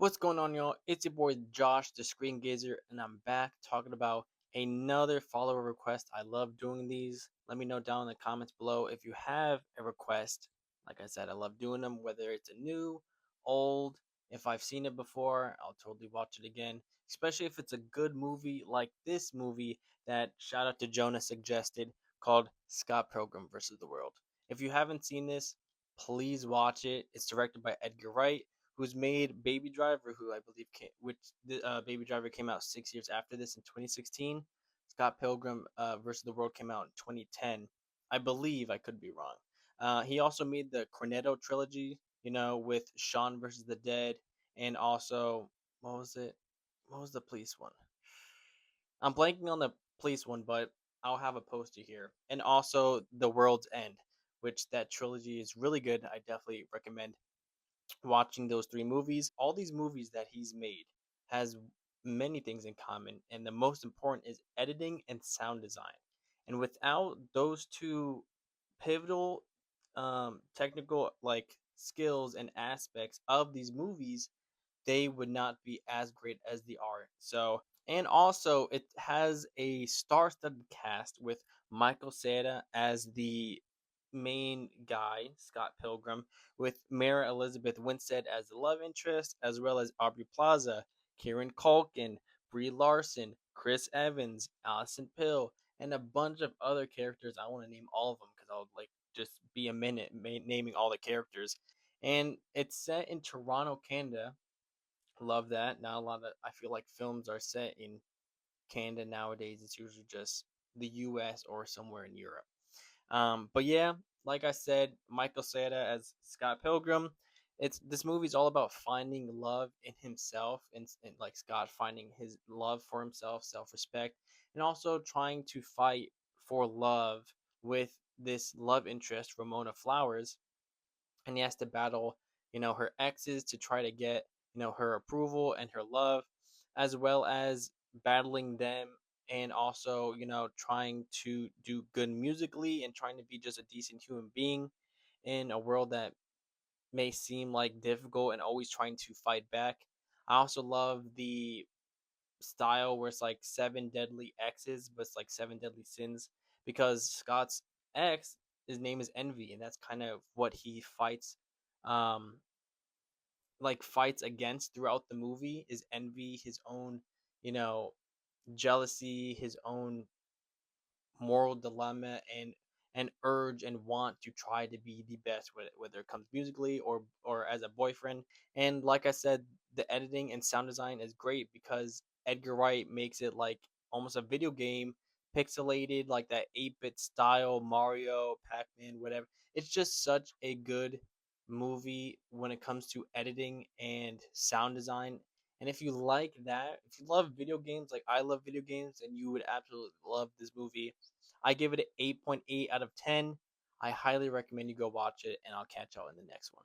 What's going on, y'all? It's your boy Josh, the Screen Gazer, and I'm back talking about another follower request. I love doing these. Let me know down in the comments below if you have a request. Like I said, I love doing them, whether it's a new, old. If I've seen it before, I'll totally watch it again. Especially if it's a good movie like this movie that shout out to Jonah suggested called Scott Pilgrim versus the World. If you haven't seen this, please watch it. It's directed by Edgar Wright, who's made Baby Driver, who I believe Baby Driver came out 6 years after this in 2016. Scott Pilgrim versus the World came out in 2010. I believe, I could be wrong. He also made the Cornetto trilogy, with Shaun versus the Dead, and also what was it? What was the police one? I'm blanking on the police one, but I'll have a poster here. And also The World's End, which that trilogy is really good. I definitely recommend watching those three movies. All these movies that he's made has many things in common, and the most important is editing and sound design. And without those two pivotal technical skills and aspects of these movies, they would not be as great as they are. So, and also it has a star-studded cast with Michael Cera as the main guy, Scott Pilgrim, with Mara Elizabeth Winstead as the love interest, as well as Aubrey Plaza, Kieran Culkin, Brie Larson, Chris Evans, Allison Pill, and a bunch of other characters. I want to name all of them because I'll just be a minute naming all the characters. And it's set in Toronto, Canada. Love that. Not a lot of I feel like films are set in Canada nowadays. It's usually just the US or somewhere in Europe. But yeah, like I said, Michael Cera as Scott Pilgrim. It's This movie's all about finding love in himself, and like Scott finding his love for himself, self-respect, and also trying to fight for love with this love interest, Ramona Flowers, and he has to battle, her exes to try to get, her approval and her love, as well as battling them, and also, trying to do good musically and trying to be just a decent human being in a world that may seem like difficult and always trying to fight back. I also love the style where it's like seven deadly X's, but it's like seven deadly sins, because Scott's ex, his name is Envy, and that's kind of what he fights, um, fights against throughout the movie is envy, his own, you know, jealousy, his own moral dilemma, and urge and want to try to be the best, whether it comes musically or as a boyfriend. And like I said, the editing and sound design is great because Edgar Wright makes it like almost a video game, pixelated, like that 8-bit style, Mario, Pac-Man, whatever. It's just such a good movie when it comes to editing and sound design. And if you like that, if you love video games like I love video games, then you would absolutely love this movie. I give it an 8.8 out of 10. I highly recommend you go watch it, and I'll catch y'all in the next one.